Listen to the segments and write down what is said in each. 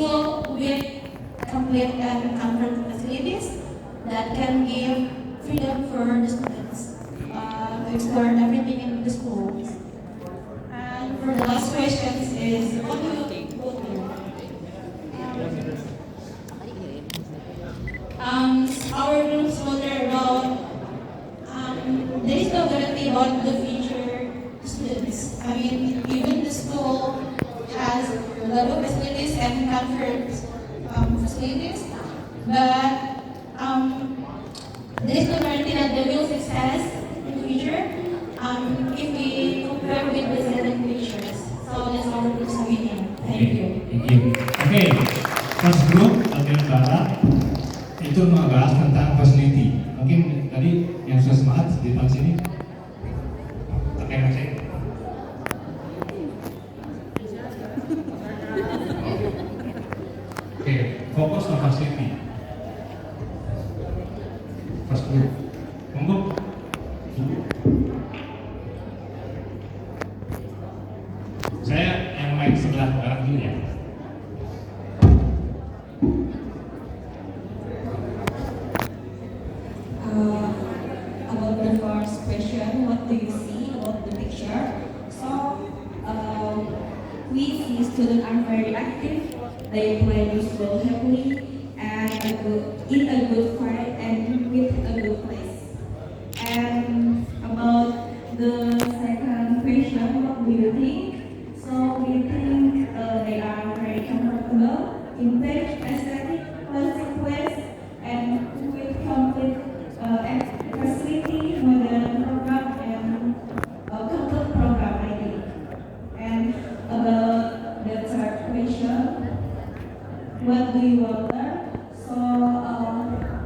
school with complete and comfort facilities that can give freedom for the students to explore everything in the school. And for the last questions is, what do you think? Our groups wonder about, there is no guarantee about the future students. I mean, even the school has a lot of facilities and comfort facilities, but there is no guarantee that they will success in the future if we compare with the second pictures. So that's our group's opinion. Thank you. Thank you. Oke, first group bagian barat itu membahas tentang facility. Mungkin tadi yang sudah semangat di depan sini terkait aja. Oke, fokus ke facility. First group, monggo. Saya yang main sebelah barat dulu ya. About the first question, what do you see about the picture? So, we see students are very active. They play the school happily and in a good fight and with a good place. And about the second question, what do you think? So we think they are very comfortable, intact, aesthetic, classic place, and with complete facility, modern program, and comfort program, I think. And about the third question, what do you wonder? So,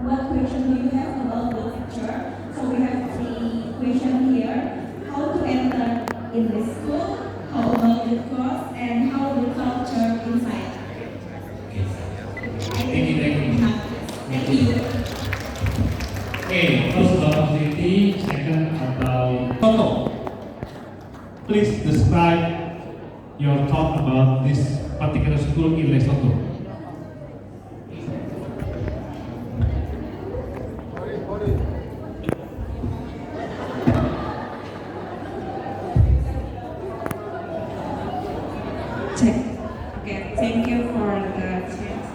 what question do you have about the picture? So we have three questions here: how to enter in the school, how about the course, and how the culture inside. Thank you. Okay, first about facility, second about Toto. Please describe your thought about this particular school in Lesotho. Check. Okay, thank you for the chance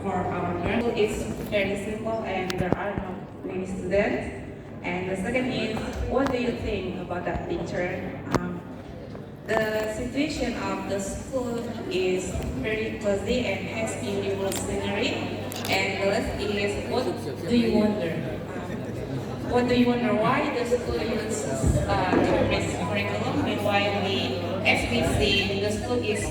for our girl. It's very simple and there are no many students. And the second is, what do you think about that picture? The situation of the school is very cozy and has beautiful scenery. And the last is, what do you wonder? What do you wonder why the school uses Japanese curriculum? Meanwhile, as we see, the school is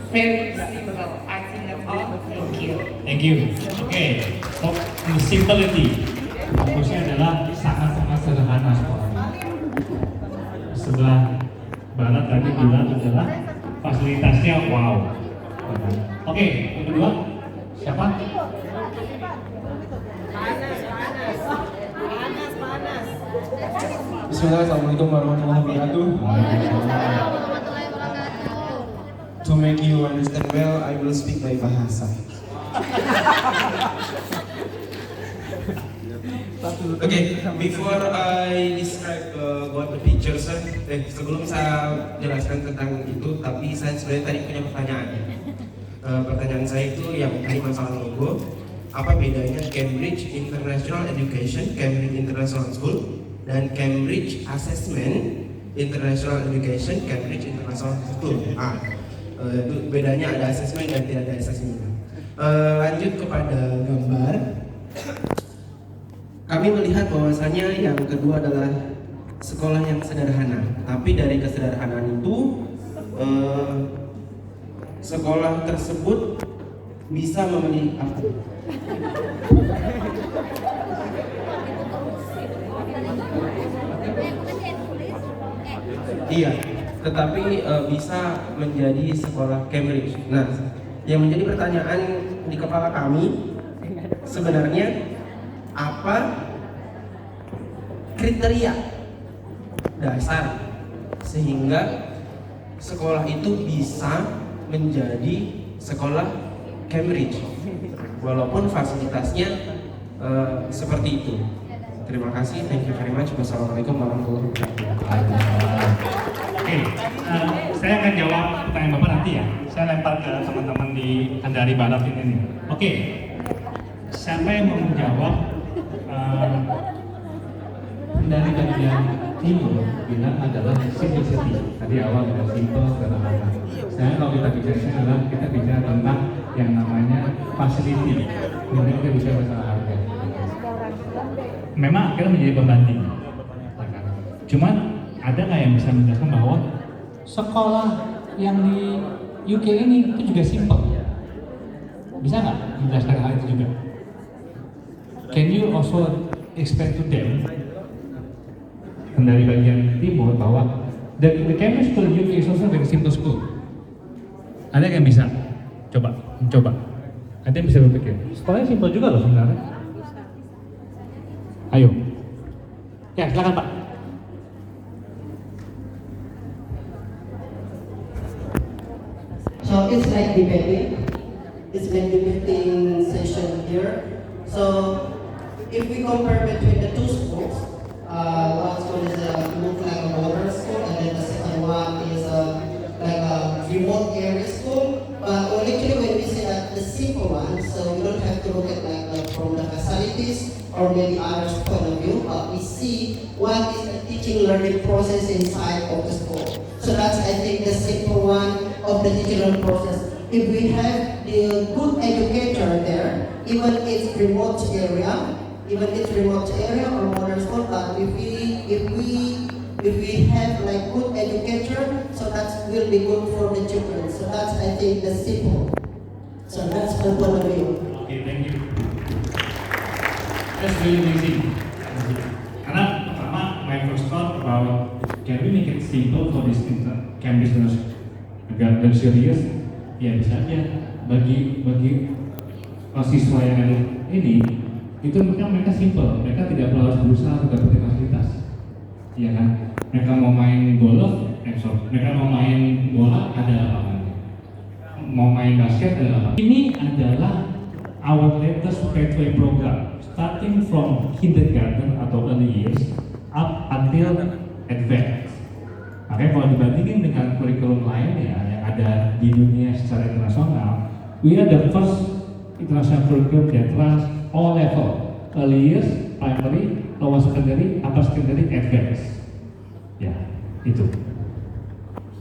very simple. I think that's all. Thank you. Thank you. Oke, simplicity. Fokusnya adalah sangat-sangat sederhana sekolahnya. Sebelah barat tadi bilang adalah fasilitasnya wow. Oke, yang kedua siapa? Bismillah, Assalamualaikum warahmatullahi wabarakatuh. To make you understand well, I will speak by bahasa. Okay, before I describe what the picture said, sebelum saya jelaskan tentang itu, tapi saya sebenarnya tadi punya pertanyaan. Pertanyaan saya itu yang tadi masalah logo, apa bedanya Cambridge International Education, Cambridge International School, dan Cambridge Assessment International Education, Cambridge International School. Itu bedanya ada assessment dan tidak ada assessment. Lanjut kepada gambar. Kami melihat bahwasanya yang kedua adalah sekolah yang sederhana. Tapi dari kesederhanaan itu, sekolah tersebut bisa memenuhi apa? Iya, tetapi bisa menjadi sekolah Cambridge. Nah, yang menjadi pertanyaan di kepala kami sebenarnya apa kriteria dasar sehingga sekolah itu bisa menjadi sekolah Cambridge, walaupun fasilitasnya seperti itu. Terima kasih, thank you very much. Wassalamualaikum warahmatullahi wabarakatuh. Oke, saya akan jawab pertanyaan Bapak nanti ya. Saya lempar ke teman-teman di Kendari Barat ini nih. Oke, siapa yang mau menjawab? Kendari bagian timur bilang adalah simplicity. Tadi awal adalah simple sederhana. Saya kalau kita bicara adalah kita bicara tentang yang namanya facility. Kemudian kita bicara masalah harga. Memang akhirnya menjadi pembanding. Cuman ada nggak yang bisa menjelaskan bahwa sekolah yang di UK ini itu juga simple? Bisa nggak menjelaskan hal itu juga? Can you also explain to them dari bagian timur bahwa the Cambridge School UK is also very simple school? Ada yang bisa? Coba. Ada yang bisa berpikir? Sekolahnya simple juga loh sebenarnya. Ayo. Ya, silakan Pak. So it's like debating. It's like debating session here. So if we compare between the two schools, one school is look like a modern school, and then the second one is like a remote area school. But actually, when we say that the simple one, so we don't have to look at like from the facilities or maybe others' point of view, but we see what is the teaching learning process inside of the school. So that's, I think, the simple one of the teaching learning process. If we have the good educator there, even it's remote area or modern school, but if we have like good educator, so that will be good for the children. So that's, I think, the simple. So that's my point of view. Okay, thank you. That's really amazing. Karena pertama, my first thought about can we make it simple for this Cambridge agak serius? Ya bisa aja. Bagi siswa yang ada ini, itu mereka simple. Mereka tidak perlu harus berusaha untuk dapetin fasilitas. Iya kan? Mereka mau main golf, mereka mau main bola ada lapangan. Mau main basket ada lapangan. Ini adalah our latest pathway program. Starting from kindergarten atau early years up until advanced. Makanya kalau dibandingin dengan kurikulum lain ya yang ada di dunia secara internasional, we are the first international curriculum that runs all level, early years, primary, lower secondary, upper secondary, advanced. Ya, itu.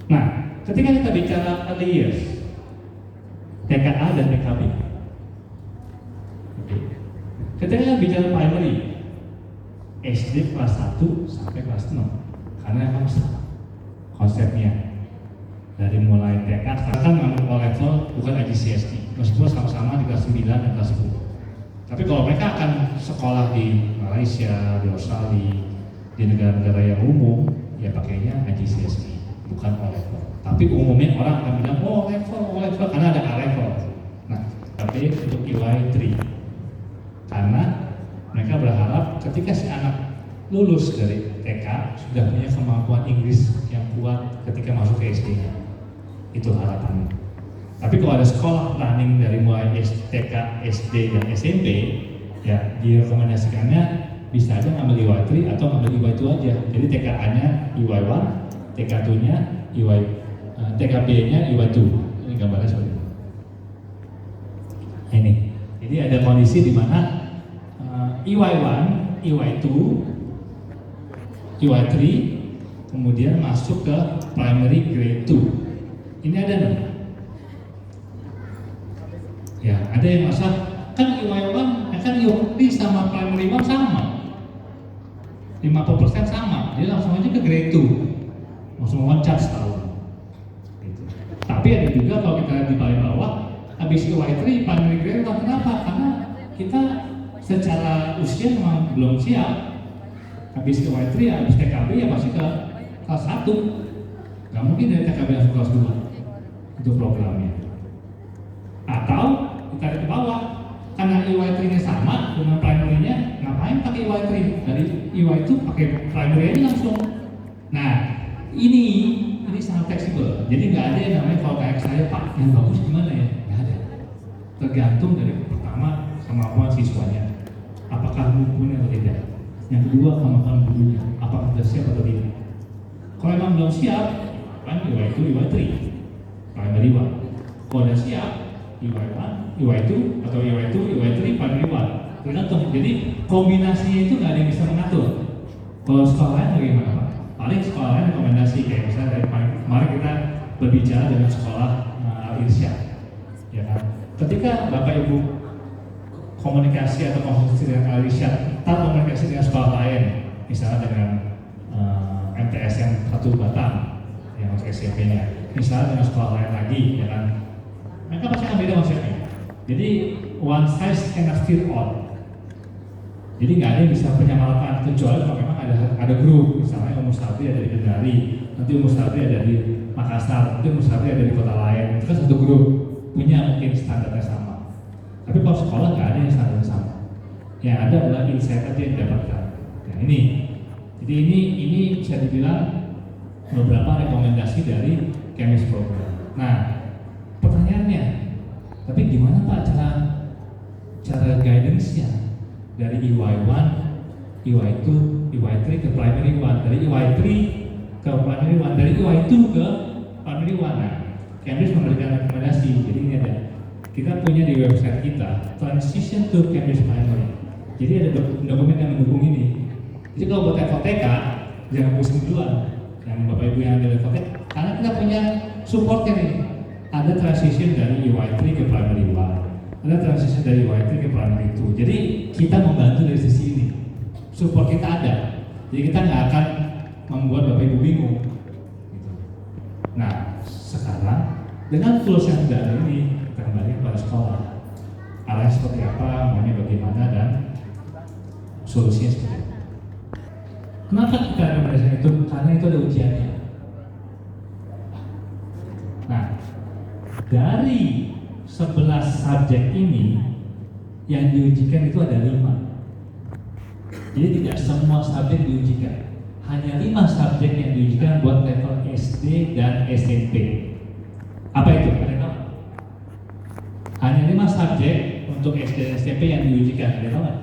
Nah, ketika kita bicara early years, TKA dan TKB. Ketika kita bicara primary, SD kelas 1 sampai kelas 6, karena emang sama konsepnya. Dari mulai TK, sekarang kan ngambil all level bukan IGCSE, meskipun sama-sama di kelas 9 dan kelas 10. Tapi kalau mereka akan sekolah di Malaysia, di Australia, di negara-negara yang umum, ya pakainya IGCSE, bukan all level. Tapi umumnya orang akan bilang, all level, karena ada A level. Nah, tapi untuk EY3, karena mereka berharap ketika si anak lulus dari TK sudah punya kemampuan Inggris yang kuat ketika masuk ke SD-nya. Itu harapannya. Tapi kalau ada sekolah running dari mulai TK, SD, dan SMP, ya direkomendasikannya bisa aja ngambil EY3 atau ngambil EY2 aja. Jadi TKA-nya EY1, TK2-nya EY, TKB-nya EY2. Ini gambarnya seperti ini. Ini. Jadi ada kondisi di mana EY1, EY2, EY3, kemudian masuk ke primary grade 2. Ini ada nih. Ya, ada yang masa kan EY1, kan EY3 sama primary 1 sama. 50% sama, dia langsung aja ke grade 2. Langsung loncat setahun. Gitu. Tapi ada juga kalau kita di paling bawah, habis EY3 primary grade 1, kenapa? Karena kita secara usia memang belum siap. Habis ke Y3, habis TKB ya masih ke kelas 1. Gak mungkin dari TKB langsung kelas 2. Itu programnya. Atau ditarik ke bawah, karena EY3-nya sama dengan primary-nya, ngapain pakai EY3? Dari EY2 pakai primary-nya langsung. Nah, ini sangat fleksibel. Jadi nggak ada yang namanya kalau kayak saya, Pak, yang bagus gimana ya? Nggak ada. tergantung dari pertama kemampuan siswanya, apakah mumpuni atau tidak. Yang kedua, kemampuan gurunya, apakah sudah siap atau tidak. Kalau memang belum siap, kan IY2, IY3, primary one. Kalau sudah siap, IY1, IY2 atau IY2, IY3, primary one. Tergantung. Jadi kombinasinya itu nggak ada yang bisa mengatur. Kalau sekolah lain bagaimana Pak? Paling sekolah lain rekomendasi kayak misalnya dari kemarin kita berbicara dengan sekolah Irsyad, ya kan? Ketika Bapak Ibu komunikasi atau konsultasi dengan Irsyad, tak komunikasi dengan sekolah lain, misalnya dengan MTSN 1 Batam yang masuk SMP-nya, misalnya dengan sekolah lain lagi, ya kan? Mereka pasti akan beda konsepnya. Jadi one size cannot fit all. Jadi nggak ada yang bisa menyamaratakan, kecuali kalau memang ada grup, misalnya Umur Sabri ada di Kendari, nanti Umur Sabri ada di Makassar, nanti Umur Sabri ada di kota lain, itu kan satu grup, punya mungkin standarnya sama. Tapi kalau sekolah nggak ada yang standarnya sama. Yang ada adalah insight aja yang didapatkan. Nah ini, jadi ini bisa dibilang beberapa rekomendasi dari Chemist Program. Nah, pertanyaannya, tapi gimana Pak cara guidance-nya? Dari IY1, IY2, IY3 ke primary one, dari IY3 ke primary one, dari IY2 ke primary one. Nah, Cambridge memberikan rekomendasi. Jadi ini ada, kita punya di website kita transition to Cambridge primary. Jadi ada dokumen yang mendukung ini. Jadi kalau buat FOTK jangan pusing duluan, yang Bapak Ibu yang ada FOTK, karena kita punya supportnya nih. Ada transition dari IY3 ke primary one. Ada transisi dari YT ke primary 2. Jadi kita membantu dari sisi ini. Support kita ada. Jadi kita nggak akan membuat Bapak Ibu bingung. Gitu. Nah, sekarang dengan tools yang sudah ada ini, kita kembali pada sekolah. Arahnya seperti apa, maunya bagaimana, dan solusinya seperti apa. Kenapa kita rekomendasikan itu? Karena itu ada ujiannya. Nah, dari 11 subjek ini yang diujikan itu ada 5. Jadi tidak semua subjek diujikan. Hanya 5 subjek yang diujikan buat level SD dan SMP. Apa itu? Ada yang tahu? Hanya 5 subjek untuk SD dan SMP yang diujikan. Ada yang tahu nggak?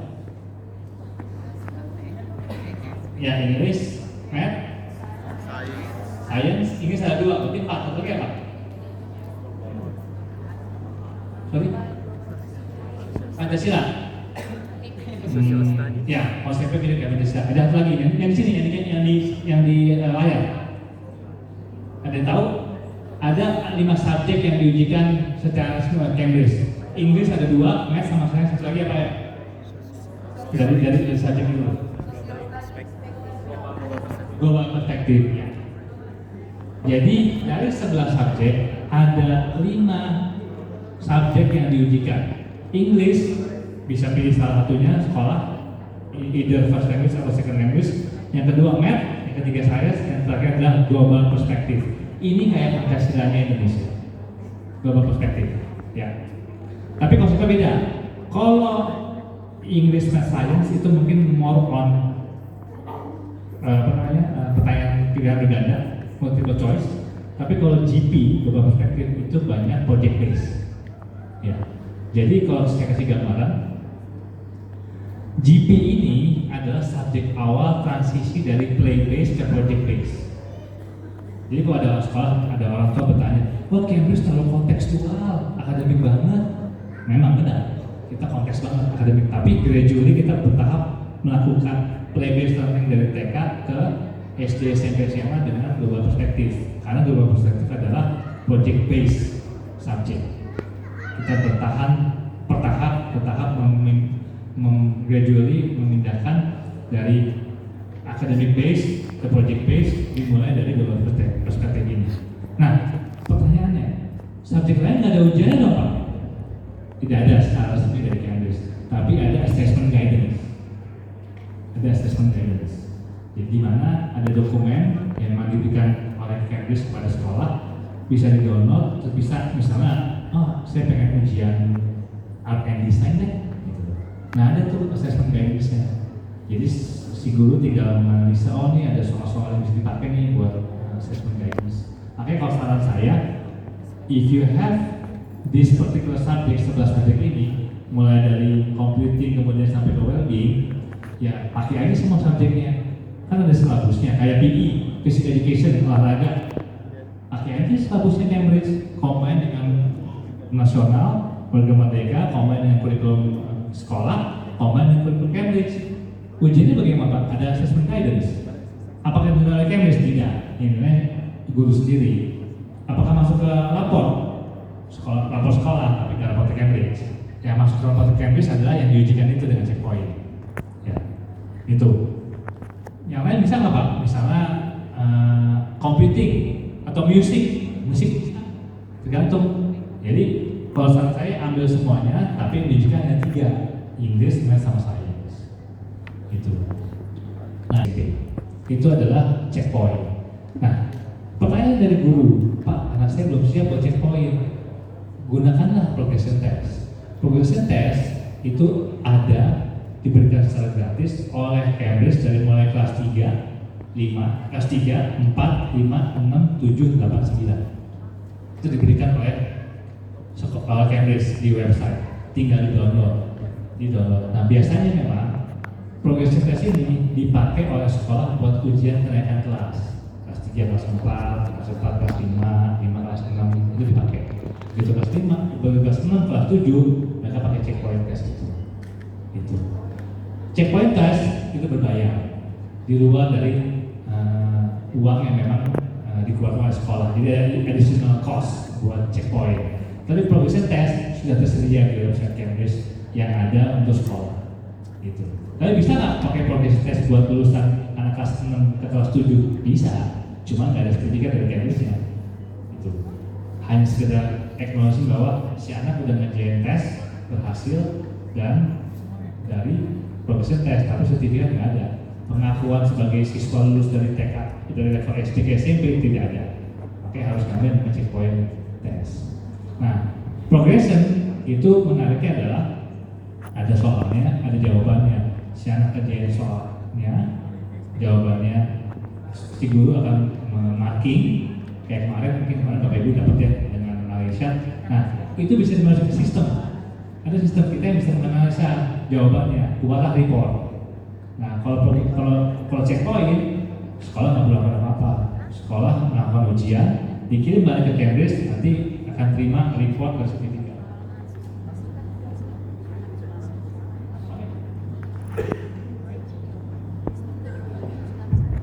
Ya, Inggris, Math, Science, Inggris ada 2, berarti 4. Satu lagi apa? Sorry? Pancasila. Ya, konsepnya mirip kayak Pancasila. Ada satu lagi yang di sini, yang di layar. Ada yang tahu? Ada 5 subjek yang diujikan secara Cambridge. Inggris ada 2, Math sama Science, satu lagi apa ya? Dari subjek itu. Global perspektif. Ya. Jadi dari 11 subjek ada 5 subjek yang diujikan. English bisa pilih salah satunya sekolah, either first language atau second language. Yang kedua Math, yang ketiga Science, yang terakhir adalah global perspektif. Ini kayak Pancasilanya Indonesia, global perspektif. Ya. Tapi konsepnya beda. Kalau English dan Science itu mungkin more on pertanyaan pilihan ganda, multiple choice. Tapi kalau GP, global perspektif itu banyak project based. Ya. Jadi kalau saya kasih gambaran, GP ini adalah subjek awal transisi dari play based ke project based. Jadi kalau ada sekolah, ada orang tua bertanya, wah Cambridge terlalu kontekstual, akademik banget. Memang benar, kita konteks banget akademik. Tapi gradually kita bertahap melakukan play based learning dari TK ke SD, SMP, SMA dengan global perspektif. Karena global perspektif adalah project based subject. Kita bertahap gradually memindahkan dari academic base ke project base, dimulai dari global perspektif ini. Nah, pertanyaannya, subjek lain nggak ada ujiannya dong Pak? Tidak ada secara resmi dari Cambridge, tapi ada assessment guidance. Ada assessment guidance. Jadi di mana ada dokumen yang memang diberikan oleh Cambridge kepada sekolah, bisa di-download, terus bisa misalnya, oh saya pengen ujian art and design deh. Nah ada tuh assessment guidance-nya. Jadi si guru tinggal menganalisa, oh nih ada soal-soal yang bisa dipakai nih buat assessment guidance. Makanya kalau saran saya, if you have this particular subject, 11 subject ini, mulai dari computing kemudian sampai ke well-being, ya pakai aja semua subjeknya. Kan ada silabusnya, kayak PE, Physical Education, olahraga. Pakai aja silabusnya Cambridge, combine dengan nasional, program merdeka, combine dengan kurikulum sekolah, combine dengan kurikulum Cambridge. Ujiannya bagaimana Pak? Ada assessment guidance. Apakah itu oleh Cambridge? Tidak. Ini guru sendiri. Apakah masuk ke lapor sekolah, tapi ke rapor Cambridge? Yang masuk ke rapor Cambridge adalah yang diujikan itu dengan checkpoint. Ya, itu. Yang lain bisa nggak Pak? Misalnya computing atau musik bisa. Tergantung. Jadi kalau saran saya ambil semuanya, tapi yang diujikan hanya 3, Inggris, Math, sama Science. Itu. Nah, itu adalah checkpoint. Nah, pertanyaan dari guru, Pak, anak saya belum siap buat checkpoint. Gunakanlah progression test. Progression test itu ada diberikan secara gratis oleh Cambridge dari mulai kelas 3, 5, kelas 3, 4, 5, 6, 7, 8, 9. Itu diberikan oleh sekolah Cambridge di website. Tinggal di-download. Nah, biasanya memang progression test ini dipakai oleh sekolah buat ujian kenaikan kelas. Kelas 3, kelas 4, kelas 4, kelas 5, 5, kelas 6 itu dipakai. Begitu kelas 5, kelas 6, kelas 7 mereka pakai checkpoint test itu. Checkpoint test itu berbayar di luar dari uang yang memang dikeluarkan oleh sekolah. Jadi ada additional cost buat checkpoint. Tapi progression test sudah tersedia di website Cambridge yang ada untuk sekolah. Gitu. Tapi bisa nggak pakai progression test buat lulusan anak kelas 6 ke kelas 7? Bisa, cuma nggak ada sertifikat dari Cambridge-nya. Itu hanya sekedar acknowledge bahwa si anak udah ngerjain tes berhasil dan dari progression test, tapi sertifikat nggak ada. Pengakuan sebagai siswa lulus dari TK, dari level SD ke SMP tidak ada. Oke, harus ngambil dengan checkpoint test. Nah, progression itu menariknya adalah ada soalnya, ada jawabannya. Si anak kerjain soalnya, jawabannya, si guru akan marking. Kayak kemarin Bapak Ibu dapat ya dengan analisa. Nah, itu bisa dimasuk ke sistem. Ada sistem kita yang bisa menganalisa jawabannya, buatlah report. Nah, kalau checkpoint, sekolah nggak perlu lakukan apa-apa. Sekolah melakukan ujian, dikirim balik ke Cambridge, nanti akan terima report dan sertifikat.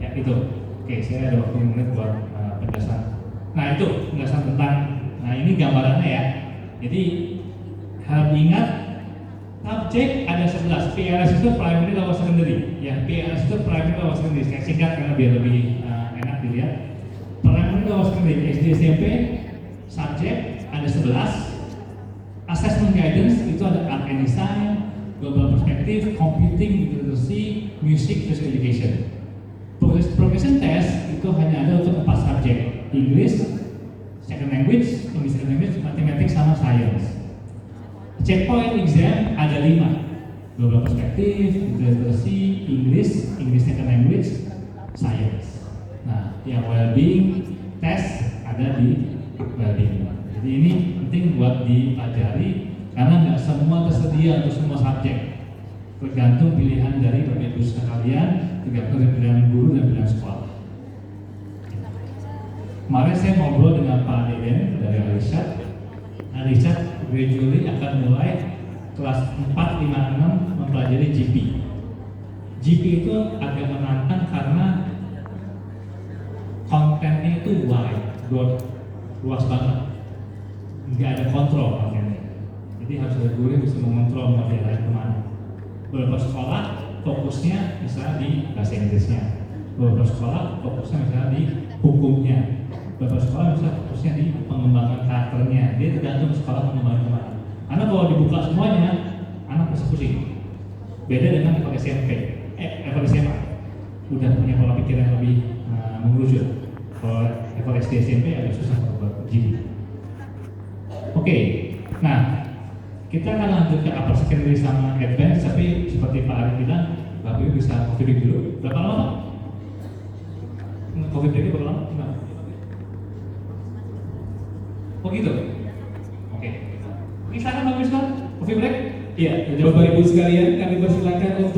Ya itu. Oke, saya ada waktu 5 menit buat penjelasan. Nah itu penjelasan tentang. Nah ini gambarannya ya. Jadi harus diingat subjek ada 11. PLS itu primary level secondary. Ya, PLS itu primary level secondary. Saya singkat karena biar lebih enak dilihat. Primary level secondary SD SMP subjek ada 11. Assessment guidance itu ada art and design, global perspective, computing, literacy, music, physical education. Progression test itu hanya ada untuk 4 subjek: English, second language, English second language, mathematics sama science. Checkpoint exam ada 5: global perspective, literacy, English second language, science. Nah, yang well-being test ada di well-being. Jadi ini penting buat dipelajari karena nggak semua tersedia untuk semua subjek. Tergantung pilihan dari Bapak Ibu sekalian, tergantung dari pilihan guru dan pilihan sekolah. Kemarin saya ngobrol dengan Pak Deden dari Alisat. Alisat gradually akan mulai kelas 4, 5, 6 mempelajari GP. GP itu agak menantang karena kontennya itu wide, luas banget. Nggak ada kontrol kontennya. Jadi harus ada guru yang bisa mengontrol mau diarahin kemana. Beberapa sekolah fokusnya misalnya di bahasa Inggrisnya, beberapa sekolah fokusnya misalnya di hukumnya, beberapa sekolah misalnya fokusnya di pengembangan karakternya. Dia tergantung sekolah mengembangkan kemana. Karena kalau dibuka semuanya, anak pasti pusing. Beda dengan level SMP, level SMA, udah punya pola pikir yang lebih mengerucut. Kalau level SD SMP agak susah buat uji. Oke, nah kita akan lanjut ke upper secondary sama advance, tapi seperti Pak Arif bilang, Bapak Ibu bisa coffee break dulu. Berapa lama? Coffee break berapa lama? Enggak. Oh gitu? Oke. Ini sana bagus kan? Coffee break? Iya, Bapak Ibu sekalian, kami persilakan untuk